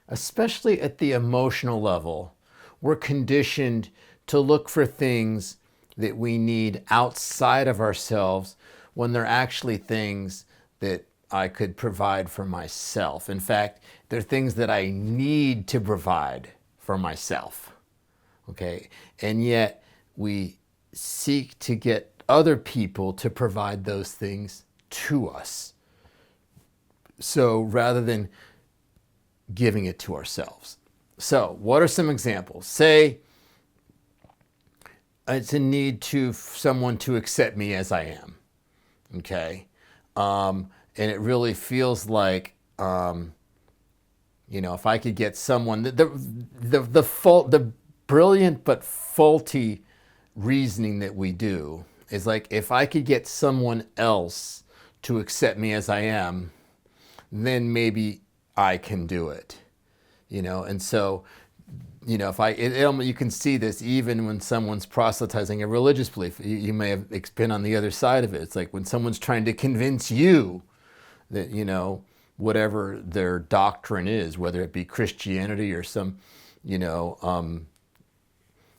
especially at the emotional level, we're conditioned to look for things that we need outside of ourselves when they're actually things that I could provide for myself. In fact, they're things that I need to provide for myself. Okay? And yet we seek to get other people to provide those things to us. So rather than giving it to ourselves. So, what are some examples? Say it's a need to someone to accept me as I am. Okay, and it really feels like if I could get someone the brilliant but faulty reasoning that we do is like, if I could get someone else to accept me as I am, then maybe I can do it. And so if you can see this even when someone's proselytizing a religious belief. You may have been on the other side of it. It's like when someone's trying to convince you that, whatever their doctrine is, whether it be Christianity or some,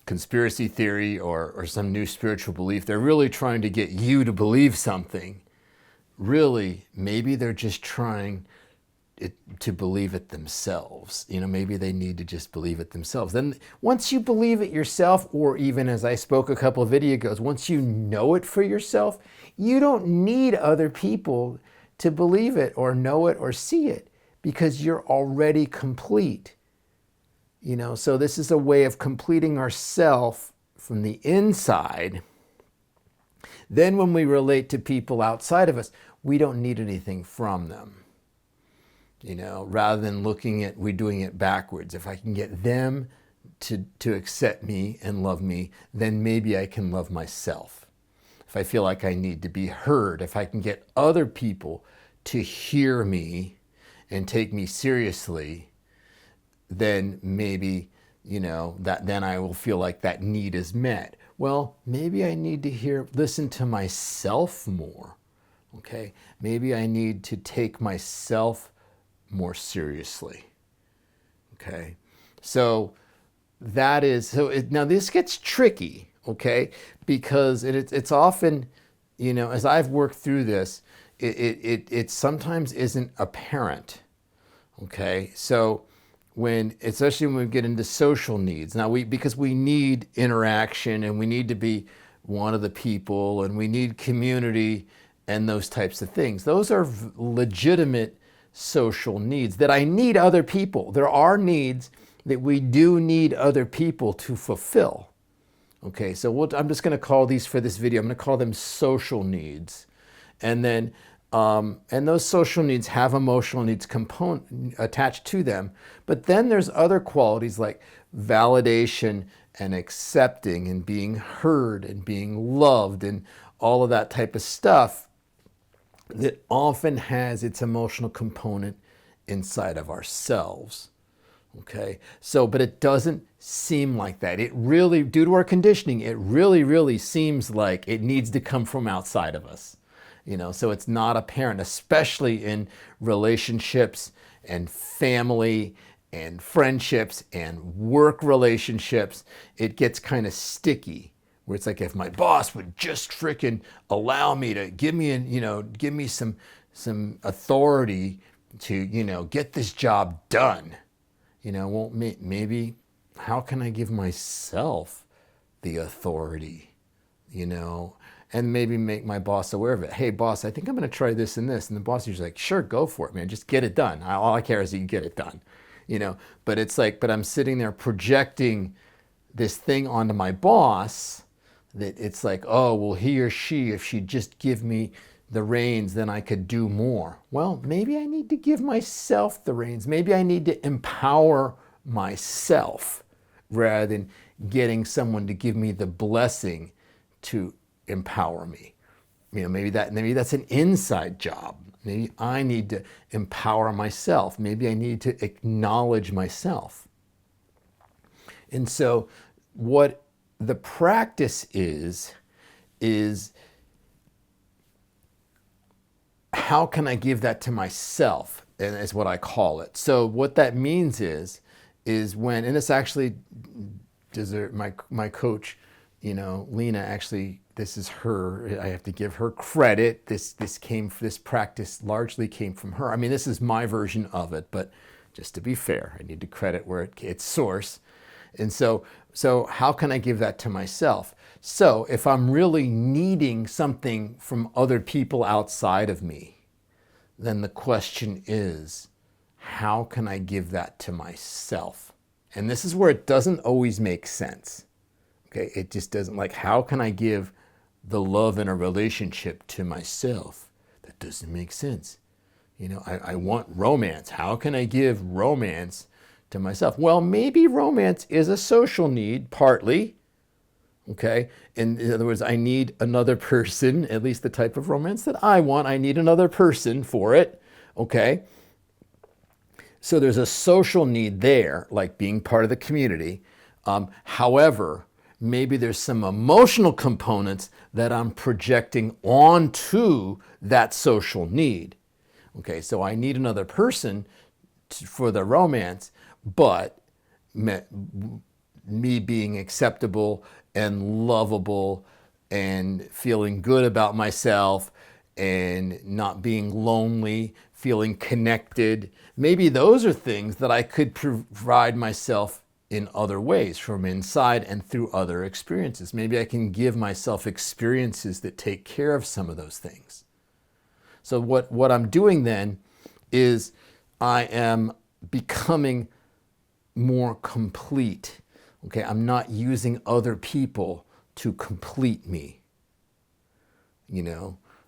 conspiracy theory or some new spiritual belief, they're really trying to get you to believe something. Really, maybe they're just trying to believe it themselves. Maybe they need to just believe it themselves. Then once you believe it yourself, or even as I spoke a couple of videos ago, once you know it for yourself, you don't need other people to believe it or know it or see it, because you're already complete. So this is a way of completing ourself from the inside. Then when we relate to people outside of us, we don't need anything from them. Rather than we're doing it backwards. If I can get them to accept me and love me, then maybe I can love myself. If I feel like I need to be heard, if I can get other people to hear me and take me seriously, then maybe, then I will feel like that need is met. Well, maybe I need to listen to myself more. Okay? Maybe I need to take myself more seriously. Okay, so now this gets tricky. Okay, because it's often, as I've worked through this, it sometimes isn't apparent. Okay, so especially when we get into social needs, because we need interaction and we need to be one of the people and we need community and those types of things. Those are legitimate social needs that I need other people. There are needs that we do need other people to fulfill. Okay, so I'm just going to call these for this video, I'm going to call them social needs. And then, and those social needs have emotional needs component attached to them. But then there's other qualities like validation and accepting and being heard and being loved and all of that type of stuff that often has its emotional component inside of ourselves. Okay, so, but it doesn't seem like that. It really, due to our conditioning, it really seems like it needs to come from outside of us. So it's not apparent, especially in relationships and family and friendships and work relationships. It gets kind of sticky, where it's like, if my boss would just freaking allow me to give me some authority to, get this job done. Well, maybe how can I give myself the authority, and maybe make my boss aware of it. Hey, boss, I think I'm going to try this and this. And the boss is like, sure, go for it, man. Just get it done. All I care is that you get it done, But it's like, but I'm sitting there projecting this thing onto my boss that it's like, oh, well, he or she, if she'd just give me the reins, then I could do more. Well, maybe I need to give myself the reins. Maybe I need to empower myself rather than getting someone to give me the blessing to empower me. Maybe that's an inside job. Maybe I need to empower myself. Maybe I need to acknowledge myself. And so what the practice is how can I give that to myself? and is what I call it. So what that means is when, and this actually, my coach, Lena, actually, this is her. I have to give her credit. This practice largely came from her. I mean, this is my version of it, but just to be fair, I need to credit where it's source. And so how can I give that to myself? So if I'm really needing something from other people outside of me, then the question is, how can I give that to myself? And this is where it doesn't always make sense. Okay, it just doesn't, like, how can I give the love in a relationship to myself? That doesn't make sense. I want romance. How can I give romance to myself? Well, maybe romance is a social need, partly. Okay, in other words, I need another person, at least the type of romance that I want. I need another person for it. Okay, so there's a social need there, like being part of the community. However, maybe there's some emotional components that I'm projecting onto that social need. Okay, so I need another person for the romance, but me being acceptable and lovable and feeling good about myself and not being lonely, feeling connected, maybe those are things that I could provide myself in other ways, from inside and through other experiences. Maybe I can give myself experiences that take care of some of those things. So what I'm doing then is I am becoming more complete. Okay, I'm not using other people to complete me.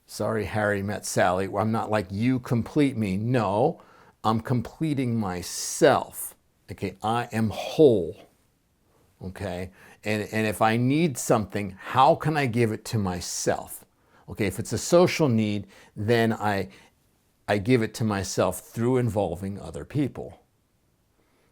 Sorry, Harry met Sally. I'm not like, you complete me. No, I'm completing myself. Okay, I am whole. Okay, and if I need something, how can I give it to myself? Okay, if it's a social need, then I give it to myself through involving other people.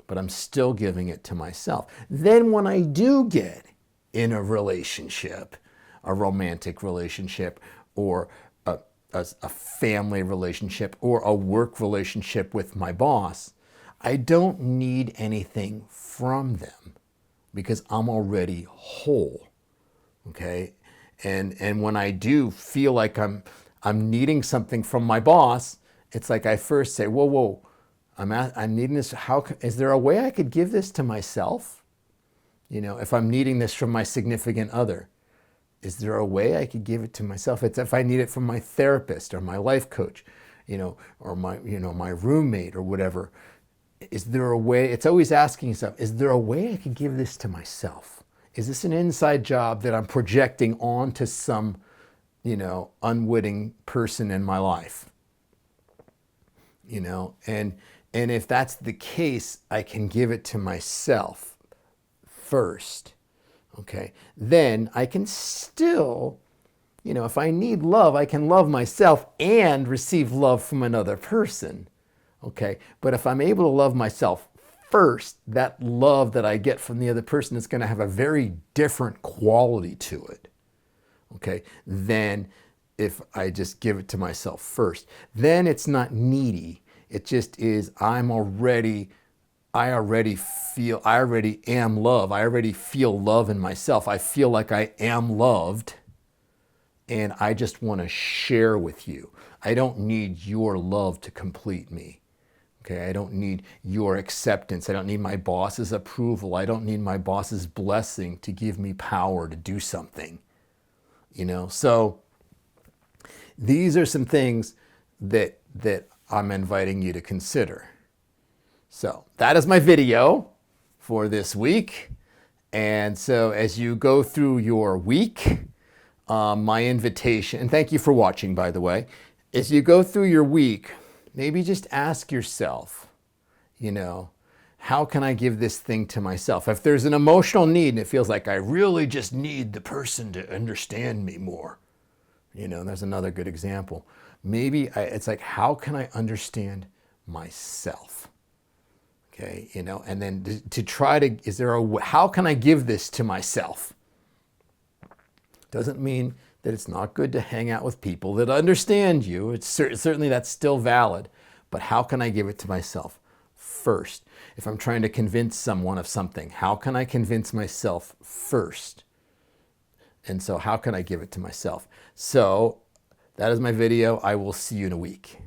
But I'm still giving it to myself. Then when I do get in a relationship, a romantic relationship, or a family relationship, or a work relationship with my boss, I don't need anything from them because I'm already whole. Okay? And when I do feel like I'm needing something from my boss, it's like I first say, whoa, I'm needing this. Is there a way I could give this to myself? If I'm needing this from my significant other, is there a way I could give it to myself? It's if I need it from my therapist or my life coach, or my roommate or whatever. Is there a way? It's always asking yourself, is there a way I could give this to myself? Is this an inside job that I'm projecting onto some, unwitting person in my life? And if that's the case, I can give it to myself first. Okay, then I can still, if I need love, I can love myself and receive love from another person. Okay, but if I'm able to love myself first, that love that I get from the other person is going to have a very different quality to it. Okay, than if I just give it to myself first. Then it's not needy. It just is, I already am love. I already feel love in myself. I feel like I am loved, and I just want to share with you. I don't need your love to complete me. Okay, I don't need your acceptance. I don't need my boss's approval. I don't need my boss's blessing to give me power to do something. So these are some things that I'm inviting you to consider. So that is my video for this week. And so as you go through your week, my invitation, and thank you for watching, by the way, as you go through your week, maybe just ask yourself, how can I give this thing to myself? If there's an emotional need and it feels like I really just need the person to understand me more, there's another good example. Maybe it's like, how can I understand myself? Okay, and then to try to, how can I give this to myself? Doesn't mean that it's not good to hang out with people that understand you. It's certainly that's still valid. But how can I give it to myself first? If I'm trying to convince someone of something, how can I convince myself first? And so how can I give it to myself? So that is my video. I will see you in a week.